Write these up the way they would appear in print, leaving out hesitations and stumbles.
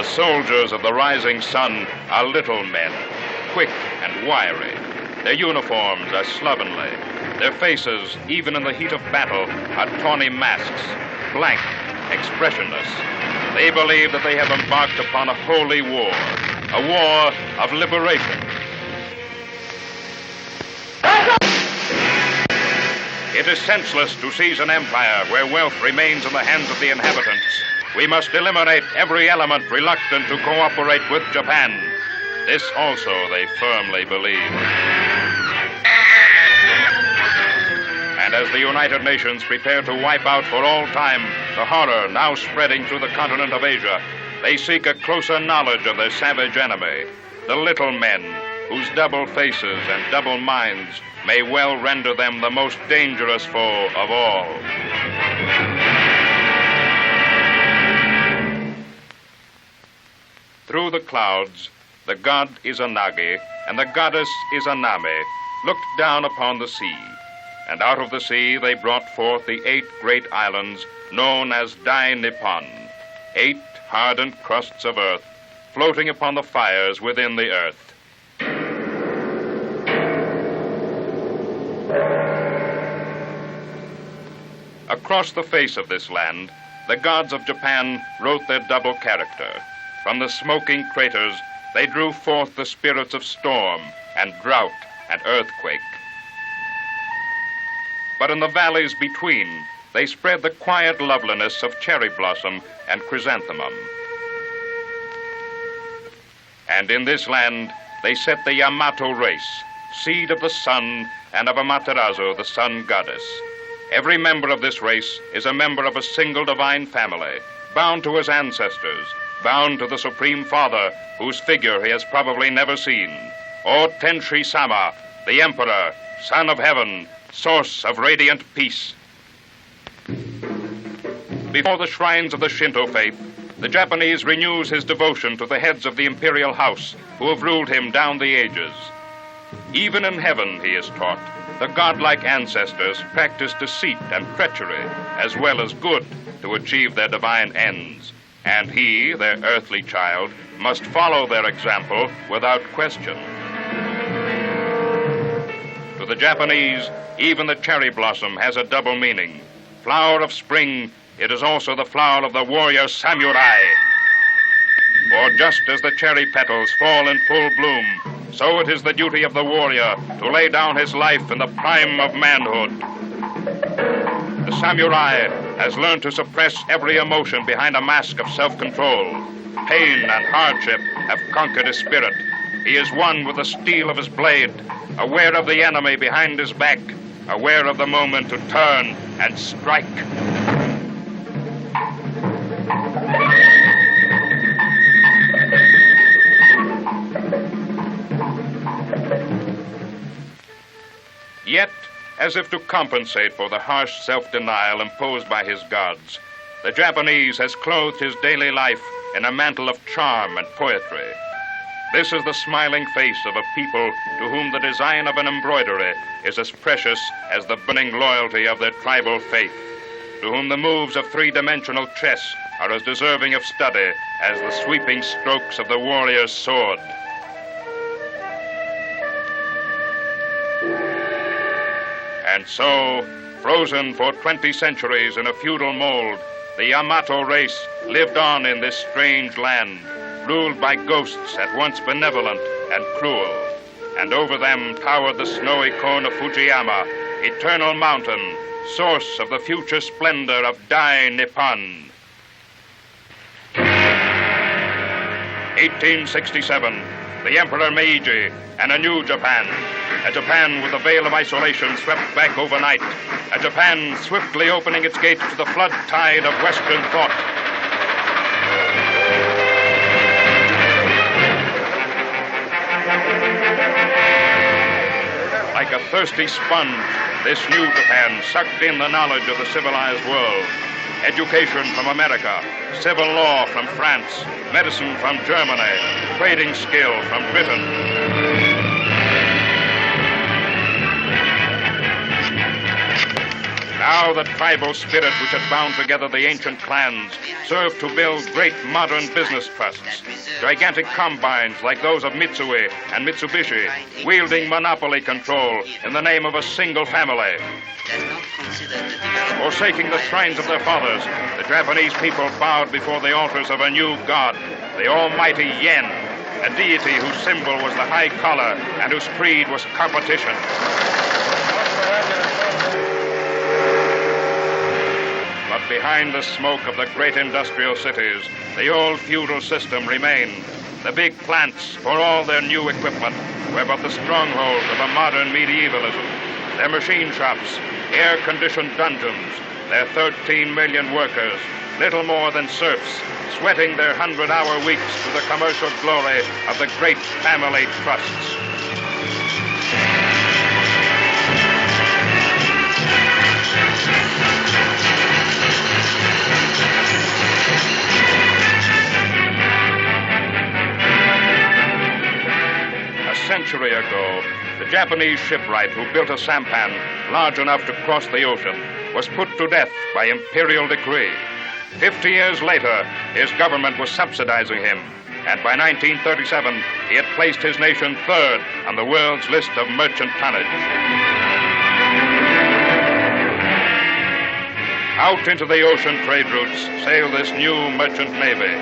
soldiers of the rising sun are little men, quick and wiry. Their uniforms are slovenly. Their faces, even in the heat of battle, are tawny masks, blank, expressionless. They believe that they have embarked upon a holy war, a war of liberation. It is senseless to seize an empire where wealth remains in the hands of the inhabitants. We must eliminate every element reluctant to cooperate with Japan. This also they firmly believe. And as the United Nations prepare to wipe out for all time the horror now spreading through the continent of Asia, they seek a closer knowledge of their savage enemy, the little men, whose double faces and double minds may well render them the most dangerous foe of all. Through the clouds, the god Izanagi and the goddess Izanami looked down upon the sea, and out of the sea they brought forth the 8 great islands known as Nippon, 8 hardened crusts of earth floating upon the fires within the earth. Across the face of this land, the gods of Japan wrote their double character. From the smoking craters, they drew forth the spirits of storm and drought and earthquake. But in the valleys between, they spread the quiet loveliness of cherry blossom and chrysanthemum. And in this land, they set the Yamato race, seed of the sun and of Amaterasu, the sun goddess. Every member of this race is a member of a single divine family, bound to his ancestors, bound to the Supreme Father, whose figure he has probably never seen, or Tenshi-sama, the Emperor, Son of Heaven, source of radiant peace. Before the shrines of the Shinto faith, the Japanese renews his devotion to the heads of the imperial house who have ruled him down the ages. Even in heaven, he is taught, the godlike ancestors practice deceit and treachery, as well as good, to achieve their divine ends. And he, their earthly child, must follow their example without question. To the Japanese, even the cherry blossom has a double meaning. Flower of spring, it is also the flower of the warrior samurai. For just as the cherry petals fall in full bloom, so it is the duty of the warrior to lay down his life in the prime of manhood. The samurai has learned to suppress every emotion behind a mask of self-control. Pain and hardship have conquered his spirit. He is one with the steel of his blade, aware of the enemy behind his back, aware of the moment to turn and strike. Yet, as if to compensate for the harsh self-denial imposed by his gods, the Japanese has clothed his daily life in a mantle of charm and poetry. This is the smiling face of a people to whom the design of an embroidery is as precious as the burning loyalty of their tribal faith, to whom the moves of three-dimensional chess are as deserving of study as the sweeping strokes of the warrior's sword. And so, frozen for 20 centuries in a feudal mold, the Yamato race lived on in this strange land, ruled by ghosts at once benevolent and cruel. And over them towered the snowy cone of Fujiyama, eternal mountain, source of the future splendor of Nippon. 1867, the Emperor Meiji and a new Japan. A Japan with the veil of isolation swept back overnight. A Japan swiftly opening its gates to the flood tide of Western thought. Like a thirsty sponge, this new Japan sucked in the knowledge of the civilized world. Education from America, civil law from France, medicine from Germany, trading skill from Britain. Now How the tribal spirit which had bound together the ancient clans served to build great modern business trusts, gigantic combines like those of Mitsui and Mitsubishi, wielding monopoly control in the name of a single family. Forsaking the shrines of their fathers, the Japanese people bowed before the altars of a new god, the almighty Yen, a deity whose symbol was the high collar and whose creed was competition. But behind the smoke of the great industrial cities, the old feudal system remained. The big plants, for all their new equipment, were but the strongholds of a modern medievalism. Their machine shops, air-conditioned dungeons, their 13 million workers, little more than serfs, sweating their 100-hour weeks to the commercial glory of the great family trusts. A century ago, the Japanese shipwright who built a sampan large enough to cross the ocean was put to death by imperial decree. 50 years later, his government was subsidizing him, and by 1937, he had placed his nation third on the world's list of merchant tonnage. Out into the ocean trade routes sailed this new merchant navy,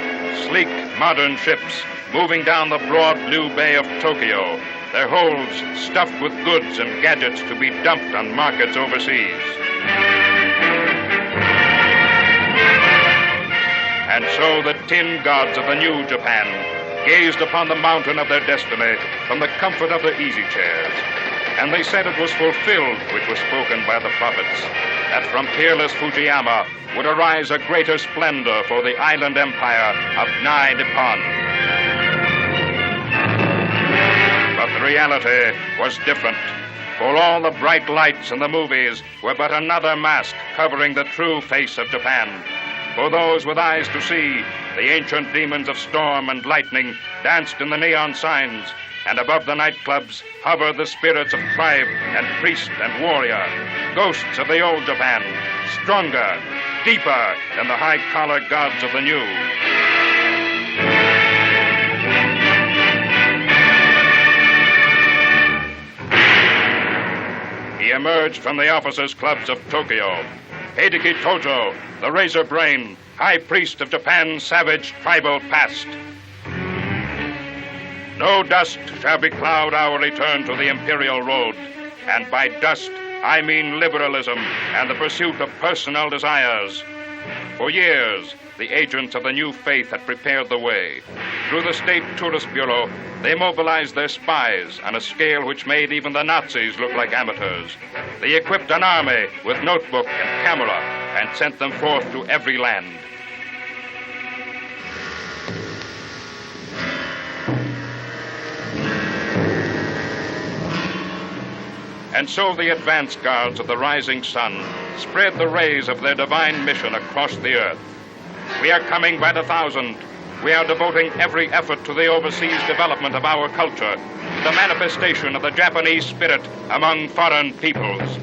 sleek, modern ships moving down the broad blue bay of Tokyo, their holds stuffed with goods and gadgets to be dumped on markets overseas. And so the tin gods of the new Japan gazed upon the mountain of their destiny from the comfort of their easy chairs. And they said it was fulfilled, which was spoken by the prophets, that from peerless Fujiyama would arise a greater splendor for the island empire of Nippon. But the reality was different. For all the bright lights in the movies were but another mask covering the true face of Japan. For those with eyes to see, the ancient demons of storm and lightning danced in the neon signs, and above the nightclubs hovered the spirits of tribe and priest and warrior, ghosts of the old Japan, stronger, deeper than the high-collar gods of the new. He emerged from the officers' clubs of Tokyo. Heideki Tojo, the razor brain, high priest of Japan's savage tribal past. No dust shall becloud our return to the imperial road. And by dust, I mean liberalism and the pursuit of personal desires. For years, the agents of the new faith had prepared the way. Through the State Tourist Bureau, they mobilized their spies on a scale which made even the Nazis look like amateurs. They equipped an army with notebook and camera and sent them forth to every land. And so the advance guards of the rising sun spread the rays of their divine mission across the earth. We are coming by the thousand. We are devoting every effort to the overseas development of our culture, the manifestation of the Japanese spirit among foreign peoples.